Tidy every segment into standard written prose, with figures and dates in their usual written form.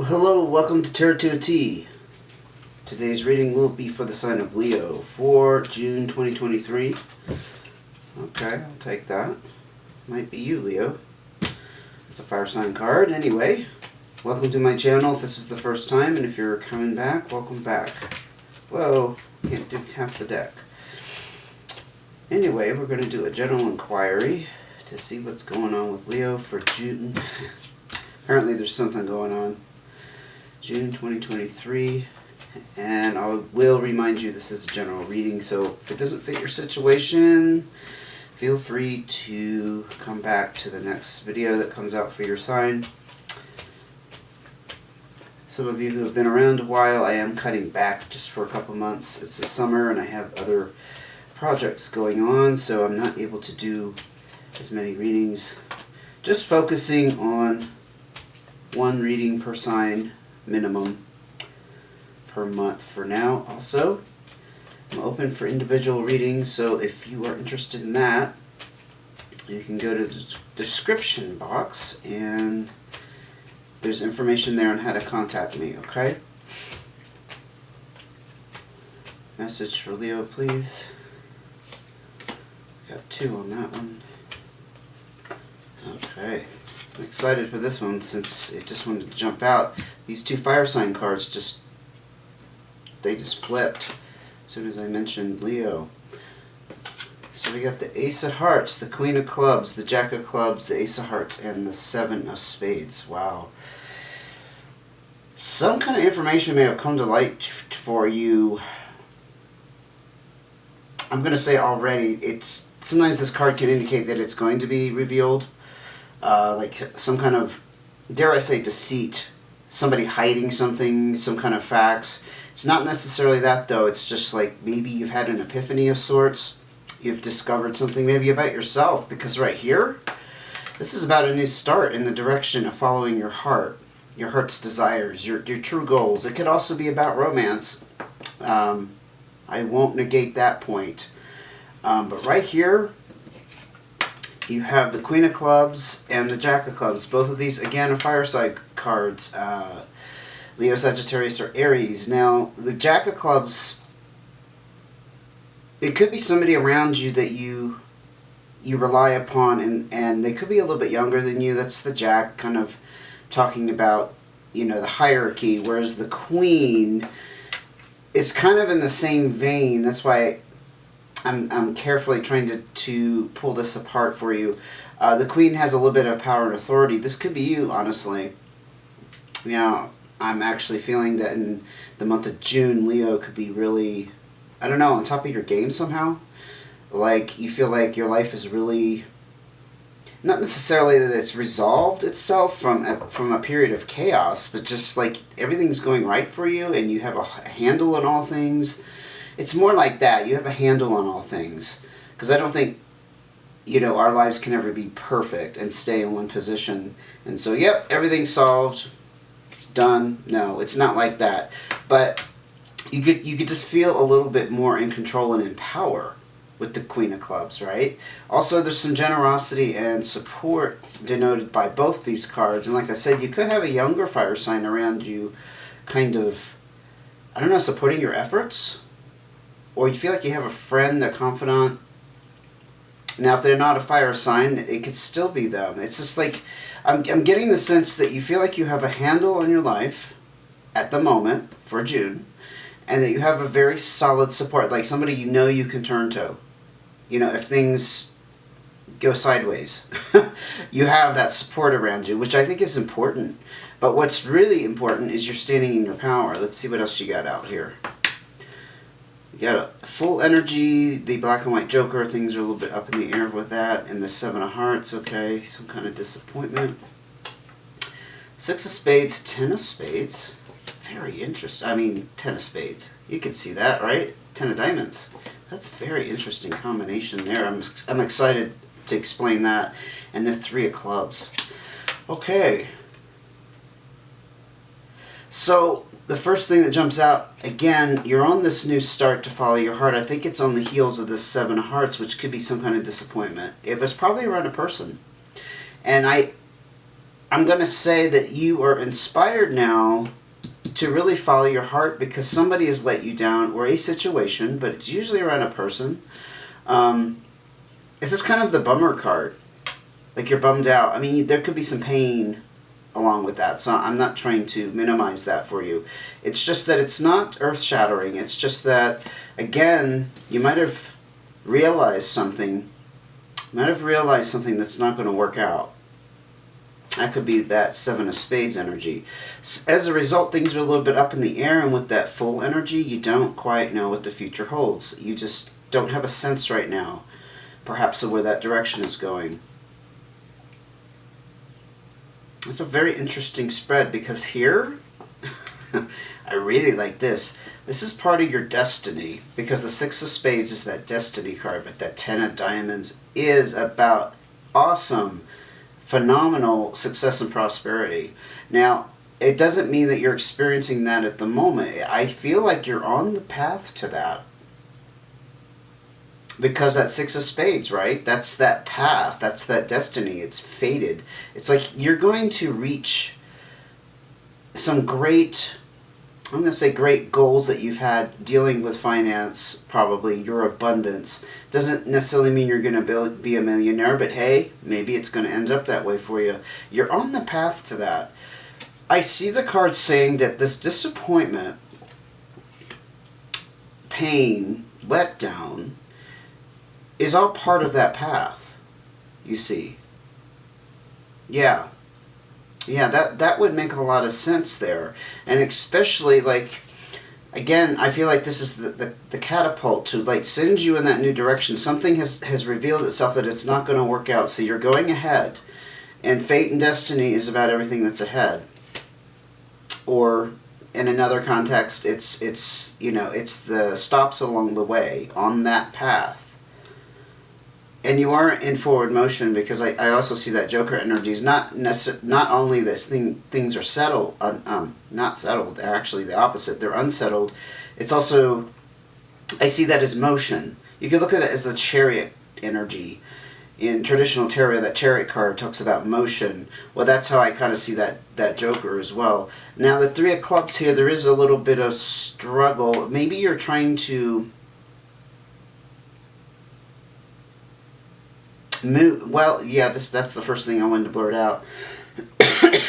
Well, hello, welcome to Tarot to a T. Today's reading will be for the sign of Leo for June 2023. Okay, I'll take that. Might be you, Leo. It's a fire sign card. Anyway, welcome to my channel if this is the first time, and if you're coming back, welcome back. Whoa, can't do half the deck. Anyway, we're going to do a general inquiry to see what's going on with Leo for June. Apparently there's something going on. June 2023, and I will remind you this is a general reading, so if it doesn't fit your situation, feel free to come back to the next video that comes out for your sign. Some of you who have been around a while, I am cutting back just for a couple months. It's the summer and I have other projects going on, so I'm not able to do as many readings. Just focusing on one reading per sign minimum per month for now. Also, I'm open for individual readings, so if you are interested in that, you can go to the description box and there's information there on how to contact me, okay? Message for Leo, please. Got 2 on that one. Okay. I'm excited for this one since it just wanted to jump out. These 2 fire sign cards they just flipped as soon as I mentioned Leo. So we got the Ace of Hearts, the Queen of Clubs, the Jack of Clubs, the Ace of Hearts, and the 7 of Spades. Wow. Some kind of information may have come to light for you. I'm going to say already, sometimes this card can indicate that it's going to be revealed. Like some kind of, dare I say, deceit. Somebody hiding something, some kind of facts. It's not necessarily that, though. It's just like maybe you've had an epiphany of sorts. You've discovered something maybe about yourself. Because right here, this is about a new start in the direction of following your heart. Your heart's desires, your true goals. It could also be about romance. I won't negate that point. But right here, you have the Queen of Clubs and the Jack of Clubs. Both of these, again, are fireside cards. Leo, Sagittarius, or Aries. Now, the Jack of Clubs, it could be somebody around you that you rely upon, and they could be a little bit younger than you. That's the Jack, kind of talking about, the hierarchy, whereas the Queen is kind of in the same vein. That's why I'm carefully trying to pull this apart for you. The Queen has a little bit of power and authority. This could be you, honestly. I'm actually feeling that in the month of June, Leo could be really, I don't know, on top of your game somehow. Like, you feel like your life is really, not necessarily that it's resolved itself from a period of chaos, but just like everything's going right for you and you have a handle on all things. It's more like that. You have a handle on all things. Because I don't think, our lives can ever be perfect and stay in one position. And so, yep, everything's solved, done. No, it's not like that. But you could just feel a little bit more in control and in power with the Queen of Clubs, right? Also, there's some generosity and support denoted by both these cards. And like I said, you could have a younger fire sign around you kind of, I don't know, supporting your efforts. Or you feel like you have a friend, a confidant. Now, if they're not a fire sign, it could still be them. It's just like, I'm getting the sense that you feel like you have a handle on your life at the moment for June, and that you have a very solid support, like somebody you can turn to. If things go sideways, you have that support around you, which I think is important. But what's really important is you're standing in your power. Let's see what else you got out here. You got a full energy, the black and white Joker, things are a little bit up in the air with that, and the 7 of Hearts, okay, some kind of disappointment. 6 of Spades, 10 of Spades, very interesting. 10 of Spades, you can see that, right? 10 of Diamonds, that's a very interesting combination there. I'm excited to explain that, and the 3 of Clubs. Okay, so the first thing that jumps out, again, you're on this new start to follow your heart. I think it's on the heels of this 7 of Hearts, which could be some kind of disappointment. It was probably around a person. And I'm going to say that you are inspired now to really follow your heart because somebody has let you down or a situation, but it's usually around a person. This is kind of the bummer card. Like you're bummed out. I mean, there could be some pain along with that, so I'm not trying to minimize that for you. It's just that it's not earth-shattering. It's just that, again, you might have realized something. That's not going to work out. That could be that Seven of Spades energy. As a result, things are a little bit up in the air, and with that full energy, you don't quite know what the future holds. You just don't have a sense right now, perhaps, of where that direction is going. It's a very interesting spread because here, I really like this. This is part of your destiny because the Six of Spades is that destiny card, but that Ten of Diamonds is about awesome, phenomenal success and prosperity. Now, it doesn't mean that you're experiencing that at the moment. I feel like you're on the path to that. Because that Six of Spades, right? That's that path. That's that destiny. It's fated. It's like you're going to reach some great, I'm going to say great goals that you've had dealing with finance, probably, your abundance. Doesn't necessarily mean you're going to be a millionaire, but hey, maybe it's going to end up that way for you. You're on the path to that. I see the card saying that this disappointment, pain, letdown, is all part of that path, you see. Yeah, that would make a lot of sense there. And especially, like, again, I feel like this is the catapult to, like, send you in that new direction. Something has revealed itself that it's not going to work out, so you're going ahead. And fate and destiny is about everything that's ahead. Or, in another context, it's the stops along the way on that path. And you are in forward motion because I also see that Joker energy is not only this things are settled, not settled, they're actually the opposite, they're unsettled. It's also, I see that as motion. You could look at it as the Chariot energy. In traditional tarot, that Chariot card talks about motion. Well, that's how I kind of see that Joker as well. Now, the Three of Clubs here, there is a little bit of struggle. Maybe you're trying to move. Well, yeah, that's the first thing I wanted to blurt out.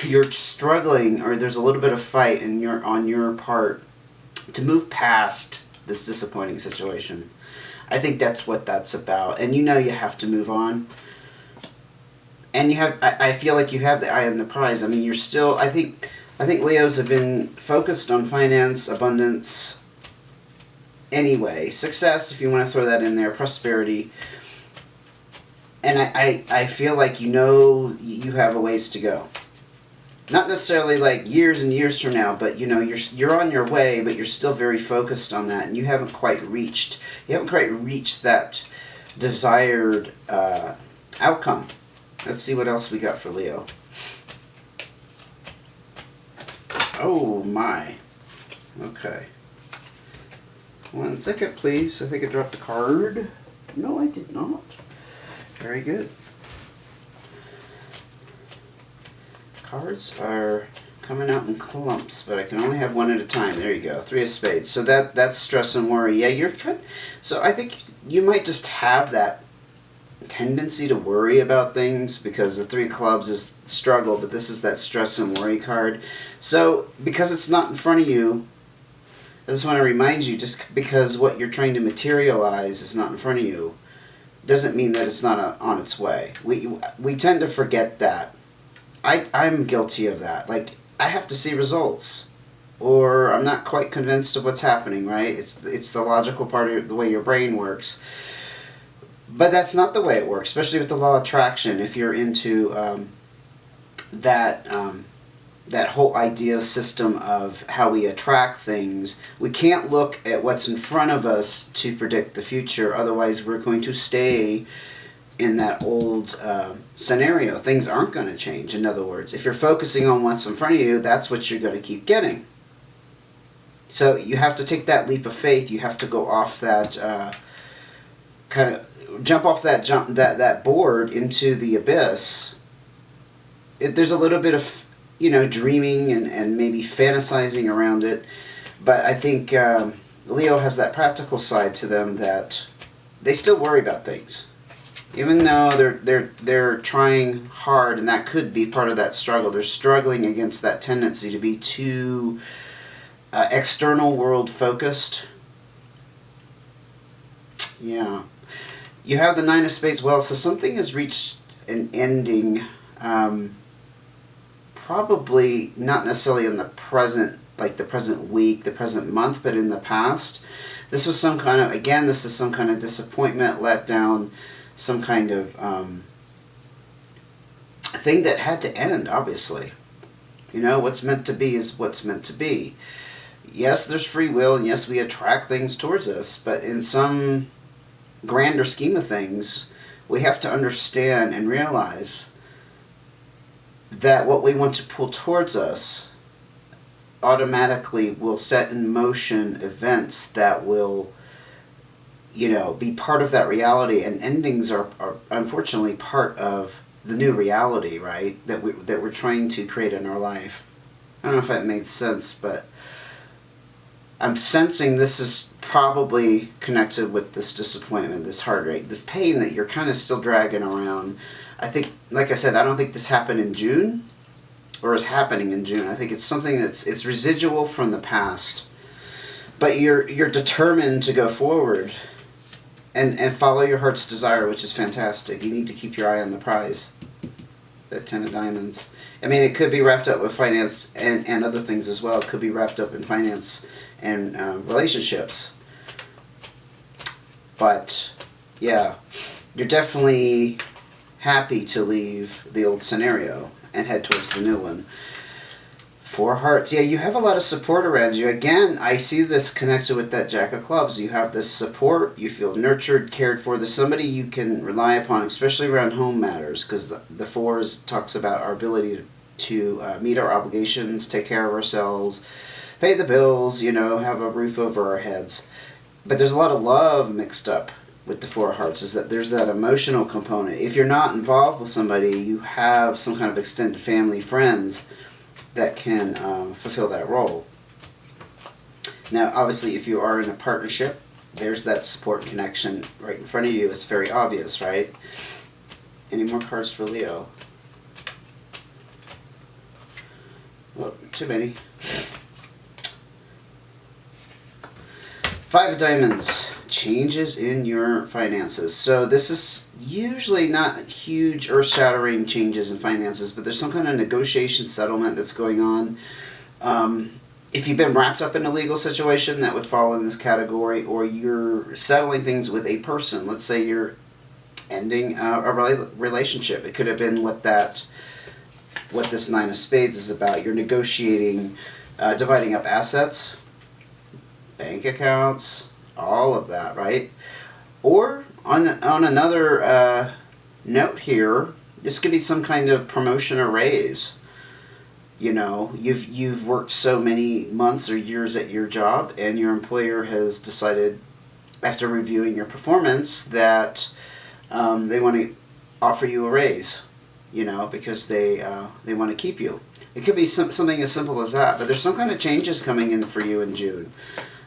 You're struggling, or there's a little bit of fight on your part to move past this disappointing situation. I think that's what that's about, and you have to move on. And I feel like you have the eye on the prize. I mean, you're still. I think Leos have been focused on finance, abundance. Anyway, success, if you want to throw that in there, prosperity. And I feel like you have a ways to go. Not necessarily like years and years from now, but you're on your way, but you're still very focused on that, and you haven't quite reached that desired outcome. Let's see what else we got for Leo. Oh my. Okay. 1 second, please. I think I dropped a card. No, I did not. Very good. Cards are coming out in clumps, but I can only have one at a time. There you go. 3 of Spades. So that's stress and worry. Yeah, you're good. So I think you might just have that tendency to worry about things because the 3 of Clubs is struggle, but this is that stress and worry card. So because it's not in front of you, I just want to remind you, just because what you're trying to materialize is not in front of you doesn't mean that it's not on its way. We tend to forget that. I'm guilty of that. Like, I have to see results, or I'm not quite convinced of what's happening, right? It's the logical part of the way your brain works. But that's not the way it works, especially with the law of attraction. If you're into that whole idea system of how we attract things, we can't look at what's in front of us to predict the future. Otherwise, we're going to stay in that old scenario. Things aren't going to change. In other words, if you're focusing on what's in front of you, that's what you're going to keep getting. So you have to take that leap of faith. You have to go off that jump off that board into the abyss there's a little bit of, dreaming and maybe fantasizing around it. But I think Leo has that practical side to them that they still worry about things. Even though they're trying hard, and that could be part of that struggle. They're struggling against that tendency to be too external world focused. Yeah. You have the Nine of Spades. Well, so something has reached an ending. Probably not necessarily in the present, like the present week, the present month, but in the past. This was some kind of, again, this is some kind of disappointment, letdown, some kind of thing that had to end, obviously. What's meant to be is what's meant to be. Yes, there's free will, and yes, we attract things towards us, but in some grander scheme of things, we have to understand and realize that what we want to pull towards us automatically will set in motion events that will, be part of that reality, and endings are unfortunately part of the new reality, right? That we're trying to create in our life. I don't know if that made sense, but I'm sensing this is probably connected with this disappointment, this heartache, this pain that you're kind of still dragging around. I think, like I said, I don't think this happened in June, or is happening in June. I think it's something it's residual from the past. But you're determined to go forward and follow your heart's desire, which is fantastic. You need to keep your eye on the prize. That Ten of Diamonds. I mean, it could be wrapped up with finance and other things as well. It could be wrapped up in finance and relationships. But, yeah, you're definitely happy to leave the old scenario and head towards the new one. Four Hearts. Yeah, you have a lot of support around you. Again, I see this connected with that Jack of Clubs. You have this support. You feel nurtured, cared for. There's somebody you can rely upon, especially around home matters, because the Fours talks about our ability to meet our obligations, take care of ourselves, pay the bills, have a roof over our heads. But there's a lot of love mixed up with the Four Hearts, is that there's that emotional component. If you're not involved with somebody, you have some kind of extended family, friends that can fulfill that role. Now, obviously, if you are in a partnership, there's that support connection right in front of you. It's very obvious, right? Any more cards for Leo? Oh, too many. Five of Diamonds. Changes in your finances. So this is usually not huge earth-shattering changes in finances, but there's some kind of negotiation settlement that's going on. If you've been wrapped up in a legal situation, that would fall in this category, or you're settling things with a person. Let's say you're ending a relationship. It could have been what this Nine of Spades is about. You're negotiating, dividing up assets, bank accounts, all of that, right? Or on another note here, this could be some kind of promotion or raise. You've worked so many months or years at your job, and your employer has decided, after reviewing your performance, that they want to offer you a raise. Because they want to keep you. It could be something as simple as that, but there's some kind of changes coming in for you in June.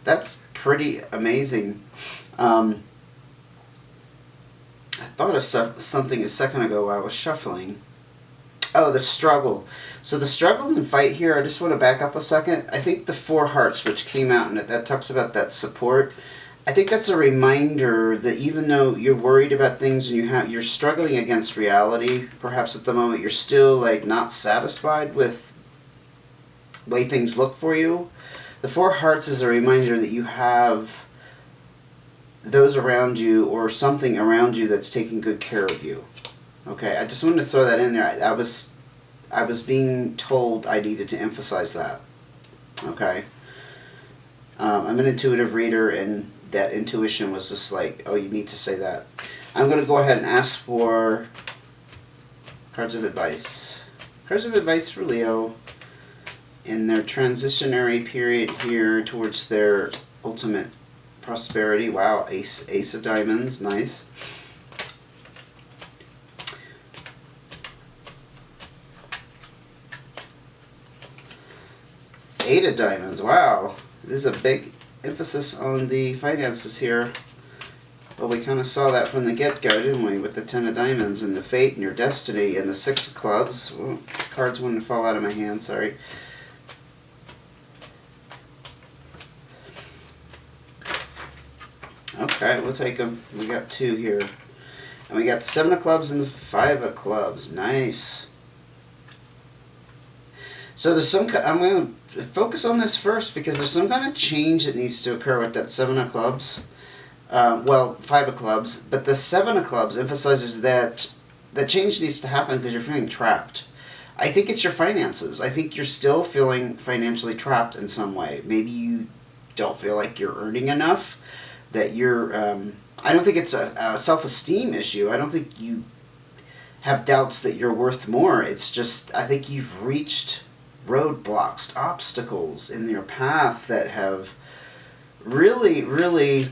That's pretty amazing. I thought of something a second ago while I was shuffling. Oh, the struggle. So the struggle and fight here, I just want to back up a second. I think the Four Hearts, which came out, and that talks about that support. I think that's a reminder that even though you're worried about things and you're struggling against reality, perhaps at the moment you're still not satisfied with the way things look for you. The Four Hearts is a reminder that you have those around you or something around you that's taking good care of you. Okay, I just wanted to throw that in there. I was being told I needed to emphasize that. Okay. I'm an intuitive reader, and that intuition was just oh, you need to say that. I'm going to go ahead and ask for cards of advice. Cards of advice for Leo in their transitionary period here towards their ultimate prosperity. Wow, Ace of Diamonds, nice. Eight of Diamonds. Wow. There's a big emphasis on the finances here. Well, we kind of saw that from the get-go, didn't we? With the Ten of Diamonds and the fate and your destiny and the Six of Clubs. Oh, cards wanted to fall out of my hand, sorry. Okay, we'll take them. We got two here. And we got the Seven of Clubs and the Five of Clubs. Nice. So there's some... I'm going to focus on this first because there's some kind of change that needs to occur with that Seven of Clubs. Well, Five of Clubs. But the Seven of Clubs emphasizes that the change needs to happen because you're feeling trapped. I think it's your finances. I think you're still feeling financially trapped in some way. Maybe you don't feel like you're earning enough. That you're... I don't think it's a self-esteem issue. I don't think you have doubts that you're worth more. It's just, I think you've reached roadblocks, obstacles in your path that have really, really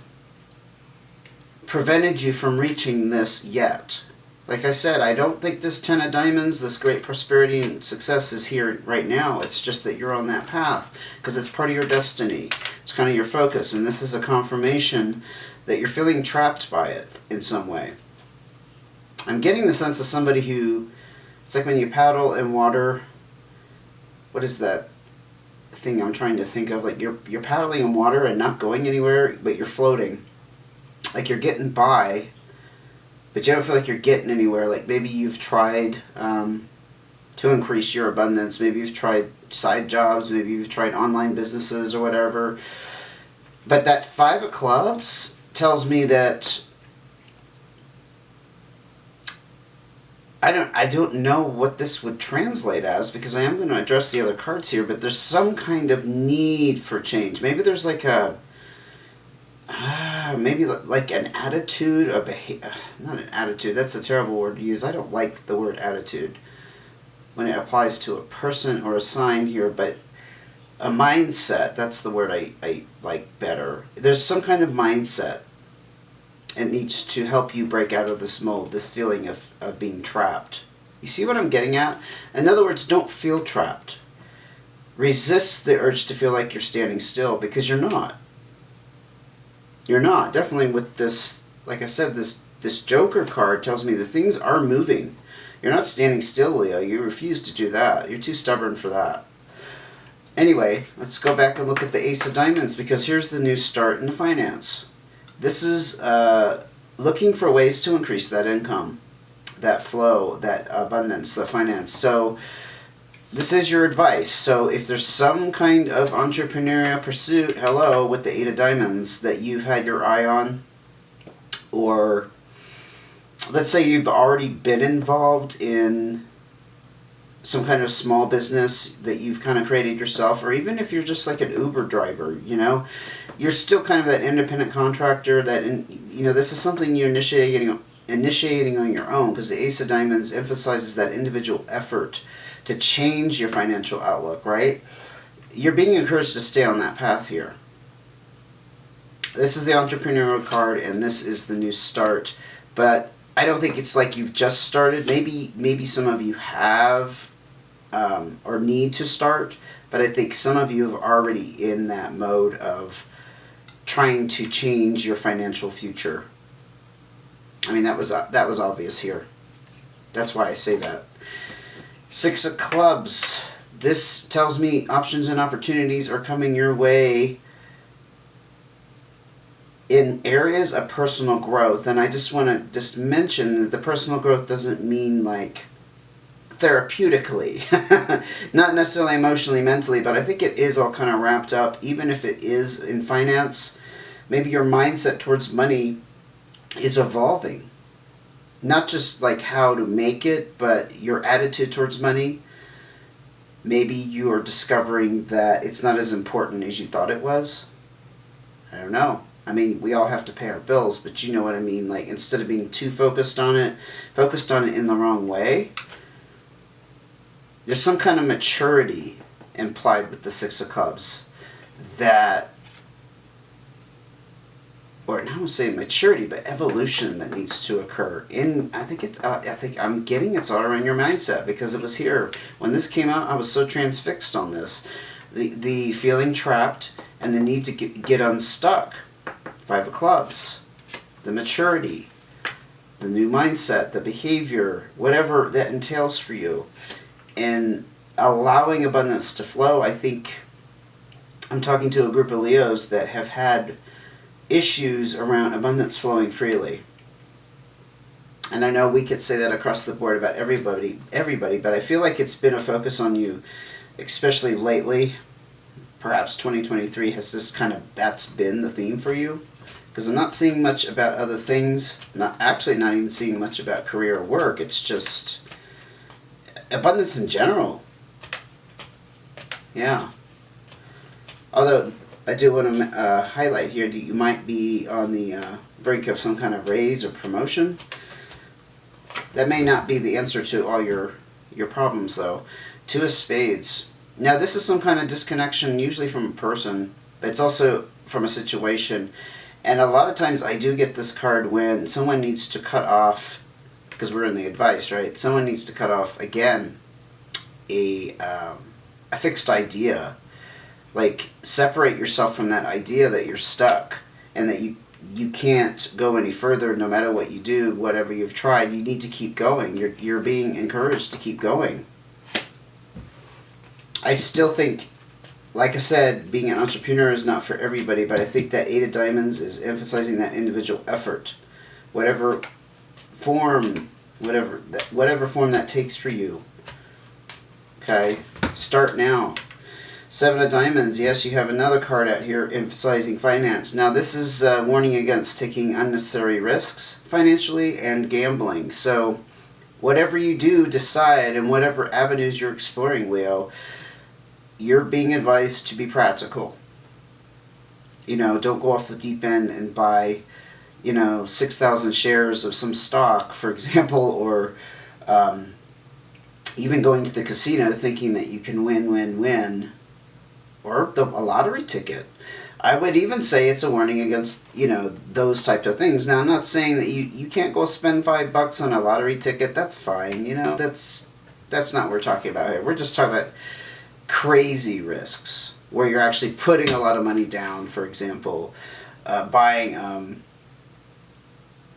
prevented you from reaching this yet. Like I said, I don't think this Ten of Diamonds, this great prosperity and success is here right now. It's just that you're on that path because it's part of your destiny. It's kind of your focus, and this is a confirmation that you're feeling trapped by it in some way. I'm getting the sense of somebody who, it's like when you paddle in water, what is that thing I'm trying to think of? Like you're paddling in water and not going anywhere, but you're floating. Like you're getting by, but you don't feel like you're getting anywhere. Like maybe you've tried to increase your abundance. Maybe you've tried side jobs. Maybe you've tried online businesses or whatever. But that Five of Clubs tells me that I don't know what this would translate as because I am going to address the other cards here, but there's some kind of need for change. Maybe there's like a maybe like an attitude, a behavior, not an attitude, that's a terrible word to use. I don't like the word attitude when it applies to a person or a sign here, but a mindset, that's the word I like better. There's some kind of mindset. It needs to help you break out of this mold, this feeling of being trapped. You see what I'm getting at? In other words, don't feel trapped. Resist the urge to feel like you're standing still because you're not. You're not. Definitely with this, like I said, this Joker card tells me that things are moving. You're not standing still, Leo. You refuse to do that. You're too stubborn for that. Anyway, let's go back and look at the Ace of Diamonds because here's the new start in the finance. This is looking for ways to increase that income, that flow, that abundance, the finance. So this is your advice. So if there's some kind of entrepreneurial pursuit, hello, with the Eight of Diamonds that you've had your eye on, or let's say you've already been involved in some kind of small business that you've kind of created yourself, or even if you're just like an Uber driver, you know, you're still kind of that independent contractor that, you know, this is something you're initiating on your own because the Ace of Diamonds emphasizes that individual effort to change your financial outlook, right? You're being encouraged to stay on that path here. This is the entrepreneurial card and this is the new start, but I don't think it's like you've just started. Maybe some of you have or need to start, but I think some of you have already in that mode of trying to change your financial future. I mean, that was obvious here. That's why I say that. Six of Clubs. This tells me options and opportunities are coming your way in areas of personal growth. And I just want to mention that the personal growth doesn't mean like therapeutically, not necessarily emotionally, mentally, but I think it is all kind of wrapped up, even if it is in finance. Maybe your mindset towards money is evolving. Not just like how to make it, but your attitude towards money. Maybe you are discovering that it's not as important as you thought it was. I don't know. I mean, we all have to pay our bills, but you know what I mean. Like, instead of being too focused on it in the wrong way, there's some kind of maturity implied with the Six of Clubs that, or I don't say maturity, but evolution that needs to occur. I think I'm getting it's all around your mindset because it was here when this came out. I was so transfixed on this, the feeling trapped and the need to get unstuck. Five of Clubs, the maturity, the new mindset, the behavior, whatever that entails for you. And allowing abundance to flow, I think I'm talking to a group of Leos that have had issues around abundance flowing freely. And I know we could say that across the board about everybody, but I feel like it's been a focus on you, especially lately. Perhaps 2023 has this that's been the theme for you. Because I'm not seeing much about other things, not even seeing much about career or work. It's just abundance in general. Yeah. Although I do want to highlight here that you might be on the brink of some kind of raise or promotion. That may not be the answer to all your problems, though. Two of Spades. Now, this is some kind of disconnection, usually from a person, but it's also from a situation. And a lot of times I do get this card when someone needs to cut off, because we're in the advice, right? Someone needs to cut off, again, a fixed idea. Like, separate yourself from that idea that you're stuck and that you can't go any further no matter what you do, whatever you've tried. You need to keep going. You're being encouraged to keep going. I still think, like I said, being an entrepreneur is not for everybody, but I think that Eight of Diamonds is emphasizing that individual effort. Whatever form that takes for you. Okay? Start now. Seven of Diamonds, yes, you have another card out here emphasizing finance. Now, this is warning against taking unnecessary risks financially and gambling. So, whatever you do, decide, and whatever avenues you're exploring, Leo, you're being advised to be practical. Don't go off the deep end and buy, 6,000 shares of some stock, for example, or even going to the casino thinking that you can win, or a lottery ticket. I would even say it's a warning against, those types of things. Now, I'm not saying that you can't go spend $5 on a lottery ticket. That's fine, that's not what we're talking about here. We're just talking about crazy risks where you're actually putting a lot of money down, for example, buying,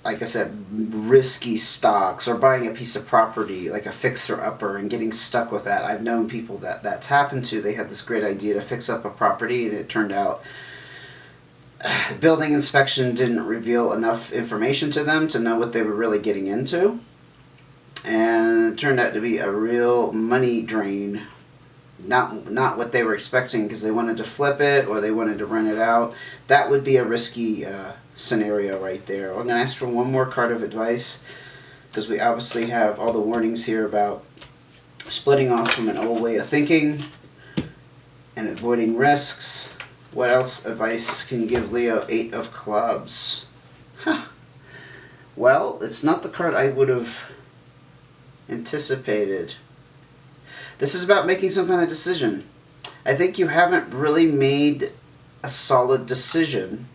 like I said, risky stocks, or buying a piece of property like a fixer-upper and getting stuck with that. I've known people that's happened to. They had this great idea to fix up a property, and it turned out building inspection didn't reveal enough information to them to know what they were really getting into, and it turned out to be a real money drain. Not what they were expecting, because they wanted to flip it or they wanted to rent it out. That would be a risky scenario right there. I'm going to ask for one more card of advice, because we obviously have all the warnings here about splitting off from an old way of thinking and avoiding risks. What else advice can you give Leo? Eight of Clubs. Well, it's not the card I would have anticipated. This is about making some kind of decision. I think you haven't really made a solid decision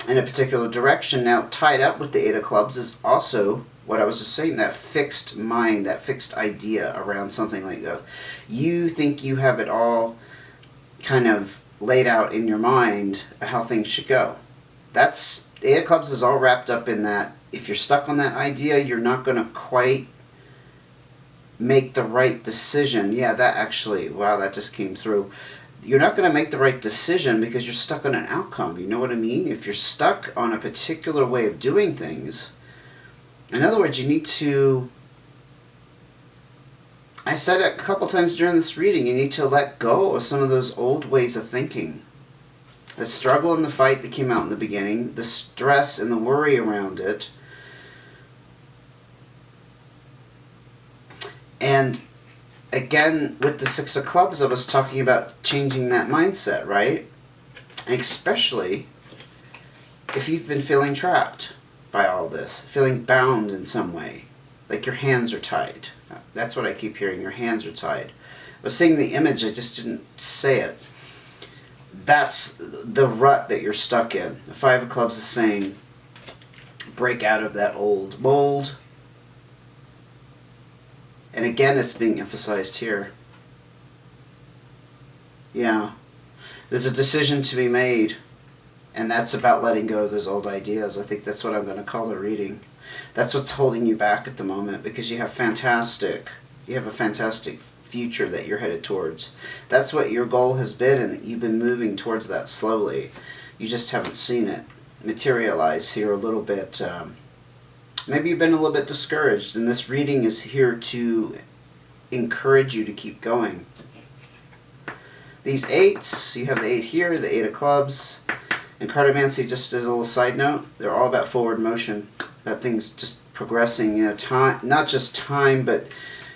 in a particular direction. Now, tied up with the Eight of Clubs is also what I was just saying, that fixed mind, that fixed idea around something like that. You think you have it all kind of laid out in your mind how things should go. That's, Eight of Clubs is all wrapped up in that. If you're stuck on that idea, you're not going to quite make the right decision. Yeah, that actually, wow, that just came through. You're not going to make the right decision because you're stuck on an outcome. You know what I mean? If you're stuck on a particular way of doing things, in other words, you need to, I said it a couple times during this reading, you need to let go of some of those old ways of thinking. The struggle and the fight that came out in the beginning, the stress and the worry around it, and again, with the Six of Clubs, I was talking about changing that mindset, right? And especially if you've been feeling trapped by all this, feeling bound in some way, like your hands are tied. That's what I keep hearing, your hands are tied. I was seeing the image, I just didn't say it. That's the rut that you're stuck in. The Five of Clubs is saying, break out of that old mold. And again, it's being emphasized here. Yeah. There's a decision to be made, and that's about letting go of those old ideas. I think that's what I'm going to call the reading. That's what's holding you back at the moment, because you have a fantastic future that you're headed towards. That's what your goal has been, and you've been moving towards that slowly. You just haven't seen it materialize here a little bit. Maybe you've been a little bit discouraged, and this reading is here to encourage you to keep going. These eights, you have the 8 here, the 8 of clubs, and cartomancy, just as a little side note, they're all about forward motion, about things just progressing, time, not just time, but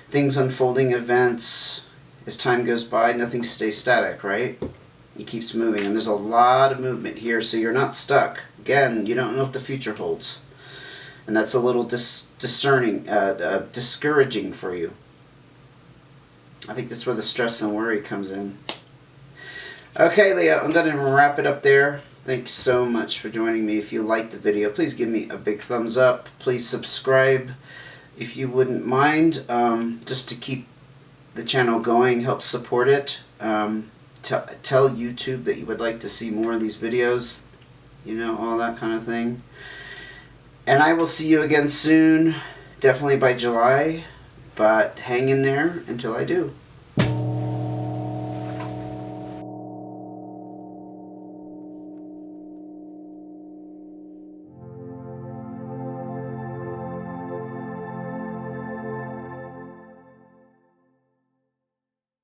things unfolding, events. As time goes by, nothing stays static, right? It keeps moving, and there's a lot of movement here, so you're not stuck. Again, you don't know what the future holds, and that's a little discerning, discouraging for you. I think that's where the stress and worry comes in. Okay, Leo, I'm going to wrap it up there. Thanks so much for joining me. If you liked the video, please give me a big thumbs up. Please subscribe if you wouldn't mind, just to keep the channel going, help support it. Tell YouTube that you would like to see more of these videos, all that kind of thing. And I will see you again soon, definitely by July, but hang in there until I do.